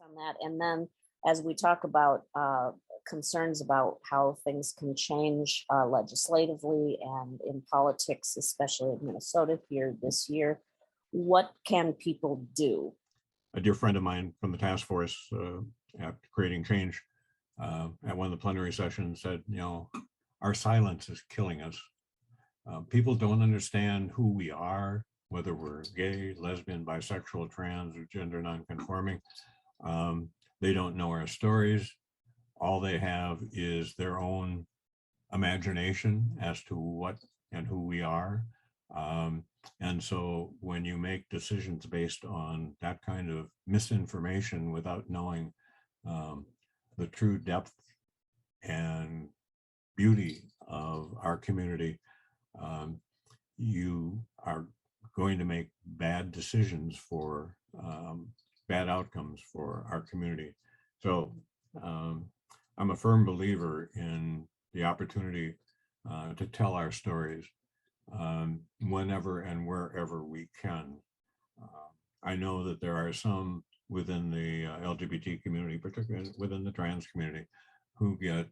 on that. And then as we talk about concerns about how things can change legislatively and in politics, especially in Minnesota here this year, what can people do? A dear friend of mine from the task force at Creating Change at one of the plenary sessions said, our silence is killing us. People don't understand who we are, whether we're gay, lesbian, bisexual, trans, or gender nonconforming. They don't know our stories. All they have is their own imagination as to what and who we are. And so when you make decisions based on that kind of misinformation without knowing the true depth and beauty of our community, you are going to make bad decisions for bad outcomes for our community. So I'm a firm believer in the opportunity to tell our stories whenever and wherever we can. I know that there are some within the LGBT community, particularly within the trans community, who get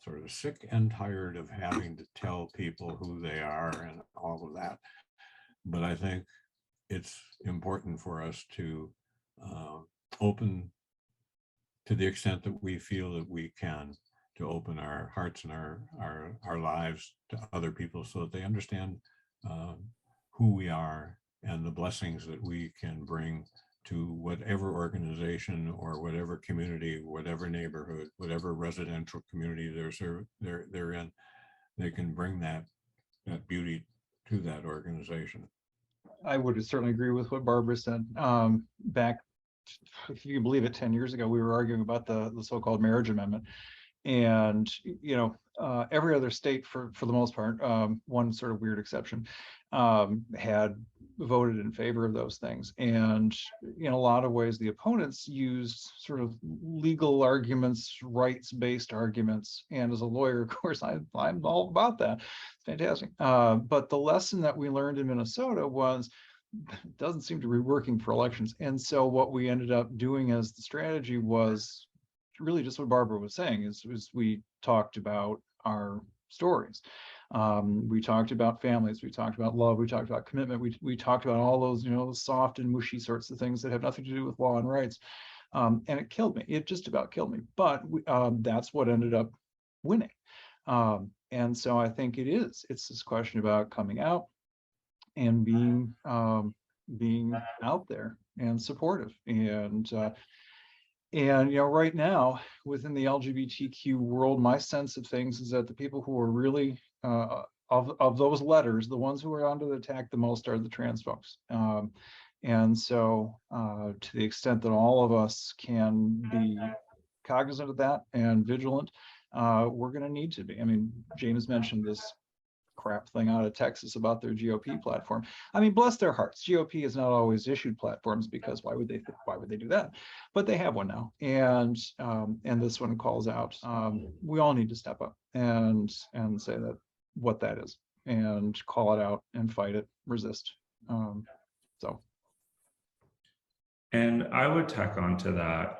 sort of sick and tired of having to tell people who they are and all of that. But I think it's important for us to open, to the extent that we feel that we can, to open our hearts and our lives to other people so that they understand who we are and the blessings that we can bring to whatever organization or whatever community, whatever neighborhood, whatever residential community they're in. They can bring that beauty to that organization. I would certainly agree with what Barbara said. Back, if you believe it, 10 years ago, we were arguing about the so-called marriage amendment. And, every other state, for the most part, one sort of weird exception, had voted in favor of those things. And in a lot of ways, the opponents used sort of legal arguments, rights-based arguments. And as a lawyer, of course, I'm all about that. It's fantastic. But the lesson that we learned in Minnesota was, it doesn't seem to be working for elections. And so what we ended up doing as the strategy was really just what Barbara was saying, is we talked about our stories. We talked about families, we talked about love, we talked about commitment, we talked about all those, soft and mushy sorts of things that have nothing to do with law and rights. And it killed me. It just about killed me. But that's what ended up winning. And so I think it's this question about coming out and being out there and supportive. And right now, within the LGBTQ world, my sense of things is that the people who are really of those letters, the ones who are under the attack the most are the trans folks. And so to the extent that all of us can be cognizant of that and vigilant, we're going to need to be. I mean, James mentioned this crap thing out of Texas about their GOP platform. I mean, bless their hearts. GOP has not always issued platforms, because why would they do that? But they have one now, and this one calls out. We all need to step up and say that what that is, and call it out and fight it, resist. And I would tack on to that.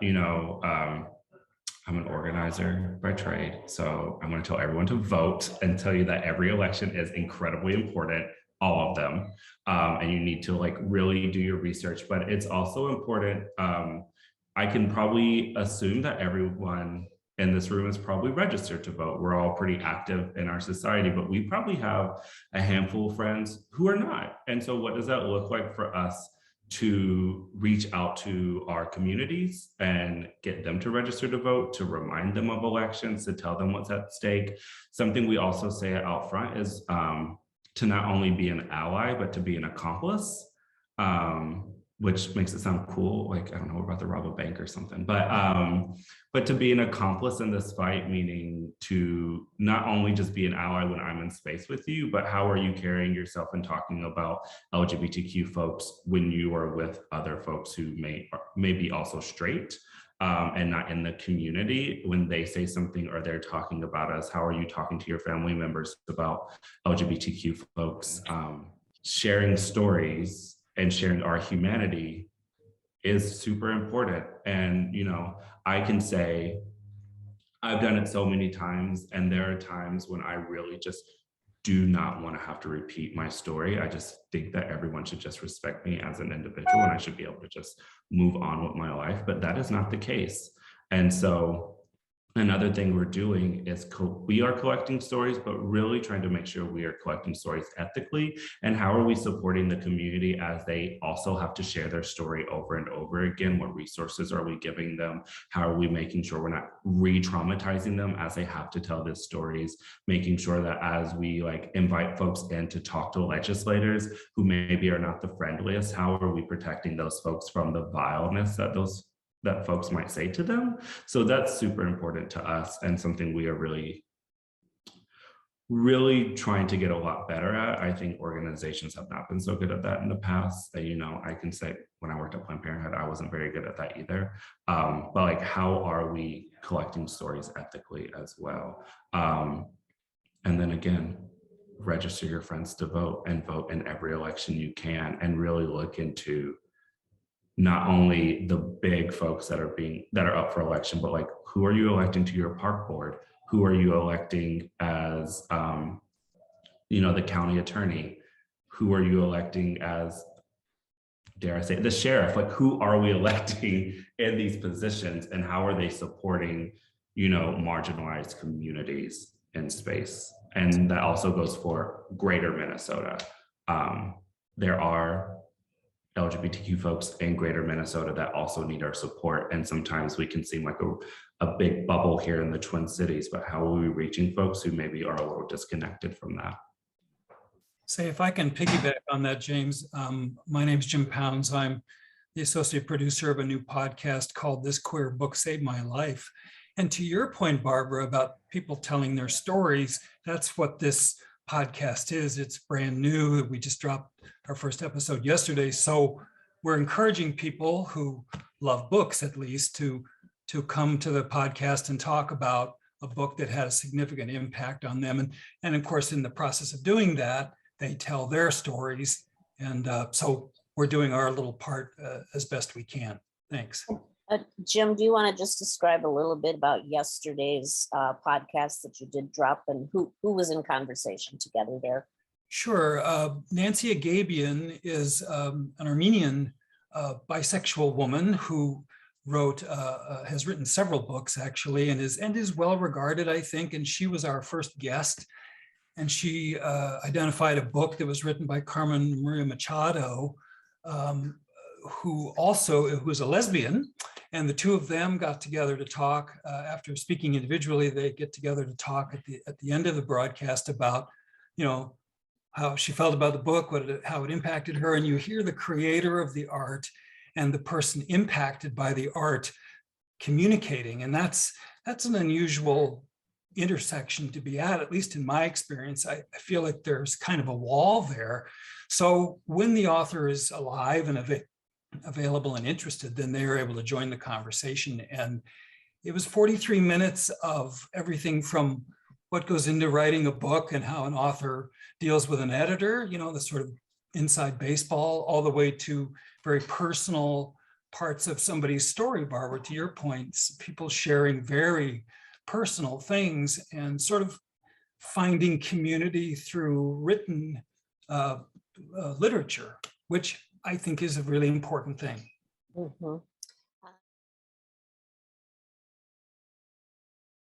I'm an organizer by trade, so I'm going to tell everyone to vote and tell you that every election is incredibly important, all of them, and you need to really do your research. But it's also important. I can probably assume that everyone in this room is probably registered to vote. We're all pretty active in our society, but we probably have a handful of friends who are not. And so what does that look like for us to reach out to our communities and get them to register to vote, to remind them of elections, to tell them what's at stake? Something we also say out front is to not only be an ally, but to be an accomplice, which makes it sound cool. I don't know, we're about to rob a bank or something, but to be an accomplice in this fight, meaning to not only just be an ally when I'm in space with you, but how are you carrying yourself and talking about LGBTQ folks when you are with other folks who may be also straight and not in the community? When they say something or they're talking about us, how are you talking to your family members about LGBTQ folks? Sharing stories and sharing our humanity is super important. And, you know, I can say I've done it so many times, and there are times when I really just do not want to have to repeat my story. I just think that everyone should just respect me as an individual, and I should be able to just move on with my life, but that is not the case. And so another thing we're doing is we are collecting stories, but really trying to make sure we are collecting stories ethically. And how are we supporting the community as they also have to share their story over and over again? What resources are we giving them? How are we making sure we're not re-traumatizing them as they have to tell these stories? Making sure that as we like invite folks in to talk to legislators who maybe are not the friendliest, how are we protecting those folks from the vileness that folks might say to them? So that's super important to us, and something we are really trying to get a lot better at. I think organizations have not been so good at that in the past. You know, I can say when I worked at Planned Parenthood, I wasn't very good at that either. But like, how are we collecting stories ethically as well? And then again, register your friends to vote, and vote in every election you can, and really look into not only the big folks that are up for election, but like, who are you electing to your park board? Who are you electing as, you know, the county attorney? Who are you electing as, dare I say, the sheriff? Like, who are we electing in these positions, and how are they supporting, you know, marginalized communities in space? And that also goes for greater Minnesota. There are LGBTQ folks in greater Minnesota that also need our support. And sometimes we can seem like a big bubble here in the Twin Cities, but how are we reaching folks who maybe are a little disconnected from that? Say, if I can piggyback on that, James, my name's Jim Pounds. I'm the associate producer of a new podcast called This Queer Book Saved My Life. And to your point, Barbara, about people telling their stories, that's what this podcast is. It's brand new. We just dropped our first episode yesterday. So we're encouraging people who love books, at least, to come to the podcast and talk about a book that had a significant impact on them. And of course, in the process of doing that, they tell their stories. And so we're doing our little part as best we can. Thanks. Jim, do you want to just describe a little bit about yesterday's podcast that you did drop, and who was in conversation together there? Sure. Nancy Agabian is an Armenian bisexual woman who has written several books actually, and is well regarded, I think. And she was our first guest, and she identified a book that was written by Carmen Maria Machado, who was a lesbian, and the two of them got together to talk. After speaking individually, they get together to talk at the end of the broadcast about, you know, how she felt about the book, how it impacted her. And you hear the creator of the art and the person impacted by the art communicating, and that's an unusual intersection to be at least in my experience. I feel like there's kind of a wall there. So when the author is alive and available and interested, then they are able to join the conversation. And it was 43 minutes of everything from what goes into writing a book and how an author deals with an editor, you know, the sort of inside baseball, all the way to very personal parts of somebody's story, Barbara, to your points, people sharing very personal things and sort of finding community through written literature, which I think is a really important thing. Mm-hmm.